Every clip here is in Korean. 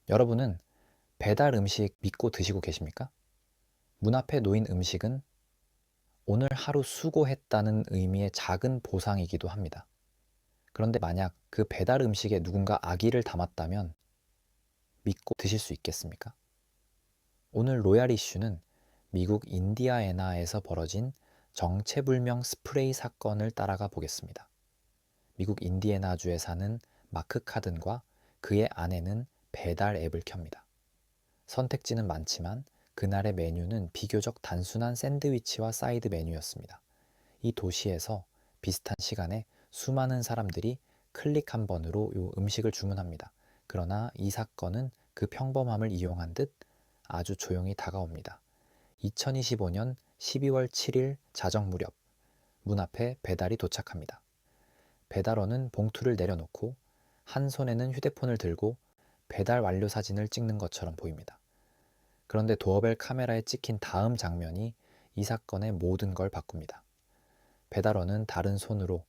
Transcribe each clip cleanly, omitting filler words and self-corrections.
여러분은 배달 음식 믿고 드시고 계십니까? 문 앞에 놓인 음식은 오늘 하루 수고했다는 의미의 작은 보상이기도 합니다. 그런데 만약 그 배달 음식에 누군가 악의를 담았다면 믿고 드실 수 있겠습니까? 오늘 로얄 이슈는 미국 인디아애나에서 벌어진 정체불명 스프레이 사건을 따라가 보겠습니다. 미국 인디애나주에 사는 마크 카든과 그의 아내는 배달 앱을 켭니다. 선택지는 많지만 그날의 메뉴는 비교적 단순한 샌드위치와 사이드 메뉴였습니다. 이 도시에서 비슷한 시간에 수많은 사람들이 클릭 한 번으로 이 음식을 주문합니다. 그러나 이 사건은 그 평범함을 이용한 듯 아주 조용히 다가옵니다. 2025년 12월 7일 자정 무렵 문 앞에 배달이 도착합니다. 배달원은 봉투를 내려놓고 한 손에는 휴대폰을 들고 배달 완료 사진을 찍는 것처럼 보입니다. 그런데 도어벨 카메라에 찍힌 다음 장면이 이 사건의 모든 걸 바꿉니다. 배달원은 다른 손으로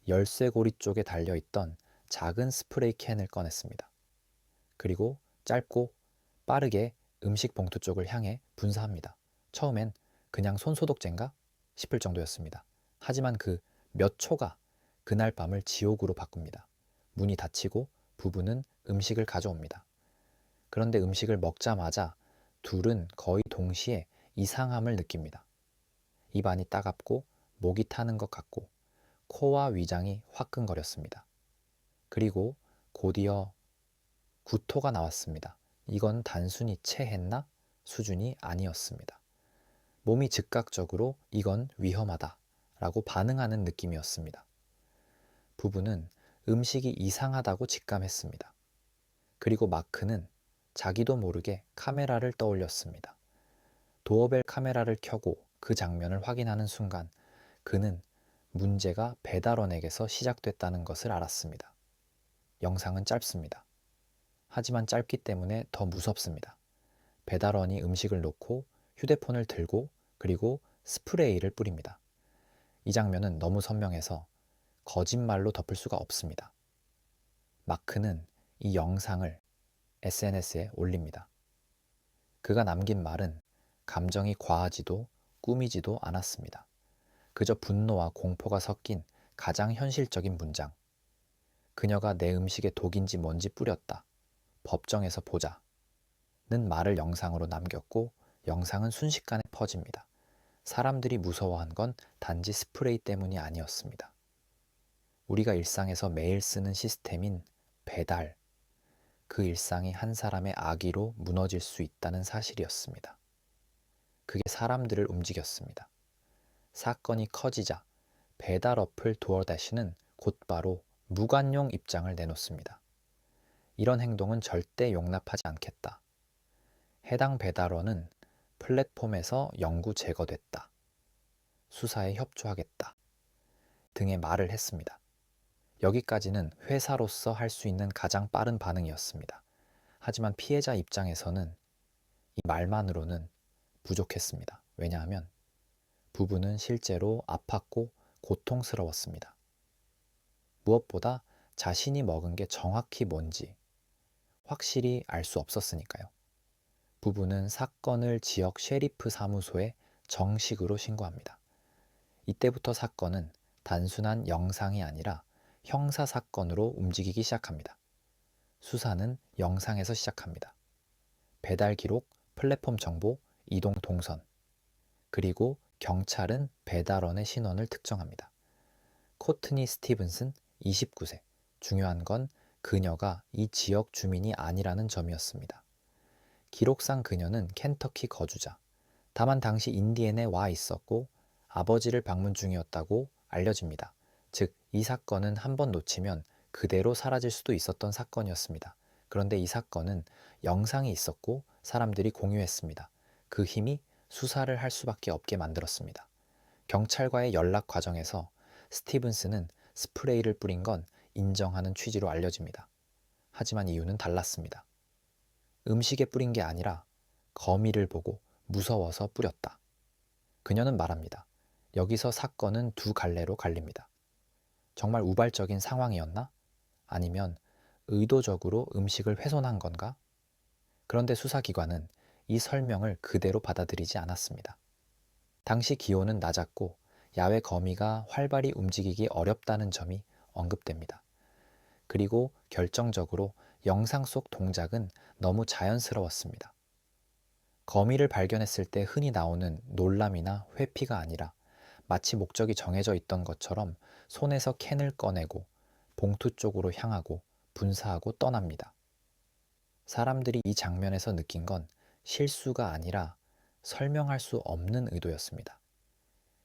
열쇠고리 쪽에 달려있던 작은 스프레이 캔을 꺼냈습니다. 그리고 짧고 빠르게 음식 봉투 쪽을 향해 분사합니다. 처음엔 그냥 손소독제인가 싶을 정도였습니다. 하지만 그 몇 초가 그날 밤을 지옥으로 바꿉니다. 문이 닫히고 부부는 음식을 가져옵니다. 그런데 음식을 먹자마자 둘은 거의 동시에 이상함을 느낍니다. 입안이 따갑고 목이 타는 것 같고 코와 위장이 화끈거렸습니다. 그리고 곧이어 구토가 나왔습니다. 이건 단순히 체했나? 수준이 아니었습니다. 몸이 즉각적으로 이건 위험하다 라고 반응하는 느낌이었습니다. 부부는 음식이 이상하다고 직감했습니다. 그리고 마크는 자기도 모르게 카메라를 떠올렸습니다. 도어벨 카메라를 켜고 그 장면을 확인하는 순간 그는 문제가 배달원에게서 시작됐다는 것을 알았습니다. 영상은 짧습니다. 하지만 짧기 때문에 더 무섭습니다. 배달원이 음식을 놓고 휴대폰을 들고 그리고 스프레이를 뿌립니다. 이 장면은 너무 선명해서 거짓말로 덮을 수가 없습니다. 마크는 이 영상을 SNS에 올립니다. 그가 남긴 말은 감정이 과하지도 꾸미지도 않았습니다. 그저 분노와 공포가 섞인 가장 현실적인 문장. 그녀가 내 음식에 독인지 뭔지 뿌렸다. 법정에서 보자. 는 말을 영상으로 남겼고 영상은 순식간에 퍼집니다. 사람들이 무서워한 건 단지 스프레이 때문이 아니었습니다. 우리가 일상에서 매일 쓰는 시스템인 배달, 그 일상이 한 사람의 악의로 무너질 수 있다는 사실이었습니다. 그게 사람들을 움직였습니다. 사건이 커지자 배달 어플 도어다시는 곧바로 무관용 입장을 내놓습니다. 이런 행동은 절대 용납하지 않겠다. 해당 배달원은 플랫폼에서 영구 제거됐다. 수사에 협조하겠다. 등의 말을 했습니다. 여기까지는 회사로서 할 수 있는 가장 빠른 반응이었습니다. 하지만 피해자 입장에서는 이 말만으로는 부족했습니다. 왜냐하면 부부는 실제로 아팠고 고통스러웠습니다. 무엇보다 자신이 먹은 게 정확히 뭔지 확실히 알 수 없었으니까요. 부부는 사건을 지역 셰리프 사무소에 정식으로 신고합니다. 이때부터 사건은 단순한 영상이 아니라 형사 사건으로 움직이기 시작합니다. 수사는 영상에서 시작합니다. 배달 기록, 플랫폼 정보, 이동 동선, 그리고 경찰은 배달원의 신원을 특정합니다. 코트니 스티븐슨 29세. 중요한 건 그녀가 이 지역 주민이 아니라는 점이었습니다. 기록상 그녀는 켄터키 거주자. 다만 당시 인디애나에 와 있었고 아버지를 방문 중이었다고 알려집니다. 즉, 이 사건은 한 번 놓치면 그대로 사라질 수도 있었던 사건이었습니다. 그런데 이 사건은 영상이 있었고 사람들이 공유했습니다. 그 힘이 수사를 할 수밖에 없게 만들었습니다. 경찰과의 연락 과정에서 스티븐스는 스프레이를 뿌린 건 인정하는 취지로 알려집니다. 하지만 이유는 달랐습니다. 음식에 뿌린 게 아니라 거미를 보고 무서워서 뿌렸다. 그녀는 말합니다. 여기서 사건은 두 갈래로 갈립니다. 정말 우발적인 상황이었나? 아니면 의도적으로 음식을 훼손한 건가? 그런데 수사기관은 이 설명을 그대로 받아들이지 않았습니다. 당시 기온은 낮았고 야외 거미가 활발히 움직이기 어렵다는 점이 언급됩니다. 그리고 결정적으로 영상 속 동작은 너무 자연스러웠습니다. 거미를 발견했을 때 흔히 나오는 놀람이나 회피가 아니라 마치 목적이 정해져 있던 것처럼 손에서 캔을 꺼내고 봉투 쪽으로 향하고 분사하고 떠납니다. 사람들이 이 장면에서 느낀 건 실수가 아니라 설명할 수 없는 의도였습니다.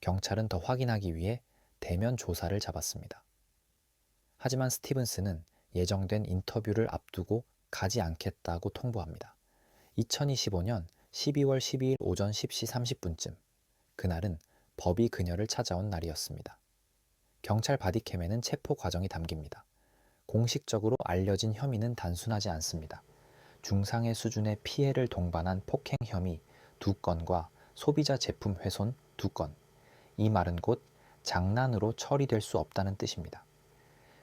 경찰은 더 확인하기 위해 대면 조사를 잡았습니다. 하지만 스티븐스는 예정된 인터뷰를 앞두고 가지 않겠다고 통보합니다. 2025년 12월 12일 오전 10시 30분쯤, 그날은 법이 그녀를 찾아온 날이었습니다. 경찰 바디캠에는 체포 과정이 담깁니다. 공식적으로 알려진 혐의는 단순하지 않습니다. 중상해 수준의 피해를 동반한 폭행 혐의 2건과 소비자 제품 훼손 2건. 이 말은 곧 장난으로 처리될 수 없다는 뜻입니다.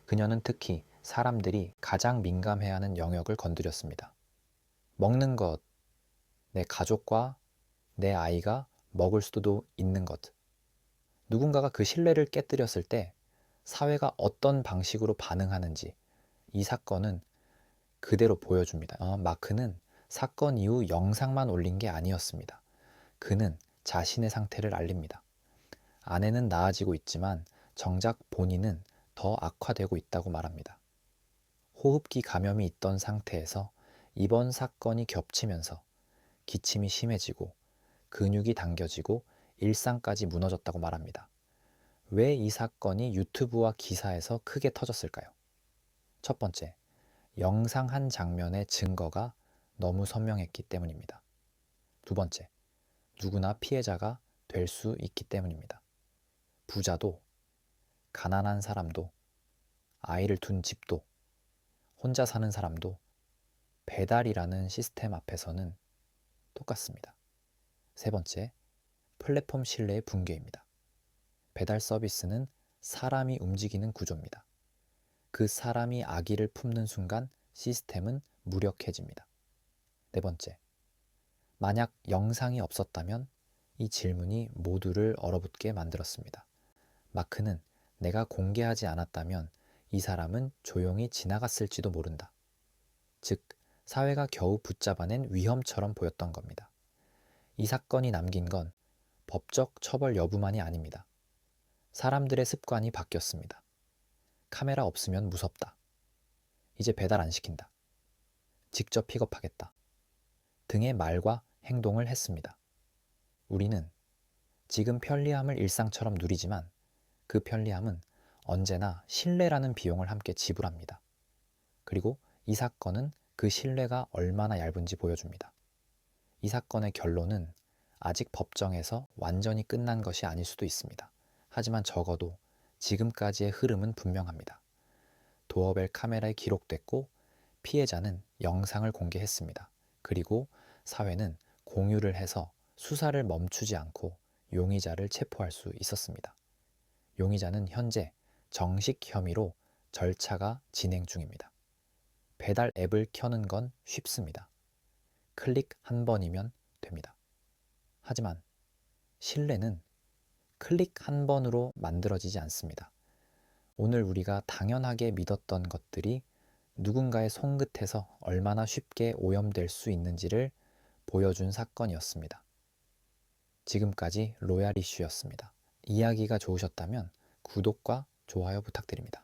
그녀는 특히 사람들이 가장 민감해하는 영역을 건드렸습니다. 먹는 것, 내 가족과 내 아이가 먹을 수도 있는 것. 누군가가 그 신뢰를 깨뜨렸을 때 사회가 어떤 방식으로 반응하는지 이 사건은 그대로 보여줍니다. 마크는 사건 이후 영상만 올린 게 아니었습니다. 그는 자신의 상태를 알립니다. 아내는 나아지고 있지만 정작 본인은 더 악화되고 있다고 말합니다. 호흡기 감염이 있던 상태에서 이번 사건이 겹치면서 기침이 심해지고 근육이 당겨지고 일상까지 무너졌다고 말합니다. 왜 이 사건이 유튜브와 기사에서 크게 터졌을까요? 첫 번째, 영상 한 장면의 증거가 너무 선명했기 때문입니다. 두 번째, 누구나 피해자가 될 수 있기 때문입니다. 부자도, 가난한 사람도, 아이를 둔 집도, 혼자 사는 사람도 배달이라는 시스템 앞에서는 똑같습니다. 세 번째, 플랫폼 신뢰의 붕괴입니다. 배달 서비스는 사람이 움직이는 구조입니다. 그 사람이 아기를 품는 순간 시스템은 무력해집니다. 네 번째, 만약 영상이 없었다면 이 질문이 모두를 얼어붙게 만들었습니다. 마크는 내가 공개하지 않았다면 이 사람은 조용히 지나갔을지도 모른다. 즉, 사회가 겨우 붙잡아낸 위험처럼 보였던 겁니다. 이 사건이 남긴 건 법적 처벌 여부만이 아닙니다. 사람들의 습관이 바뀌었습니다. 카메라 없으면 무섭다. 이제 배달 안 시킨다. 직접 픽업하겠다. 등의 말과 행동을 했습니다. 우리는 지금 편리함을 일상처럼 누리지만 그 편리함은 언제나 신뢰라는 비용을 함께 지불합니다. 그리고 이 사건은 그 신뢰가 얼마나 얇은지 보여줍니다. 이 사건의 결론은 아직 법정에서 완전히 끝난 것이 아닐 수도 있습니다. 하지만 적어도 지금까지의 흐름은 분명합니다. 도어벨 카메라에 기록됐고 피해자는 영상을 공개했습니다. 그리고 사회는 공유를 해서 수사를 멈추지 않고 용의자를 체포할 수 있었습니다. 용의자는 현재 정식 혐의로 절차가 진행 중입니다. 배달 앱을 켜는 건 쉽습니다. 클릭 한 번이면 됩니다. 하지만 신뢰는 클릭 한 번으로 만들어지지 않습니다. 오늘 우리가 당연하게 믿었던 것들이 누군가의 손끝에서 얼마나 쉽게 오염될 수 있는지를 보여준 사건이었습니다. 지금까지 로얄 이슈였습니다. 이야기가 좋으셨다면 구독과 좋아요 부탁드립니다.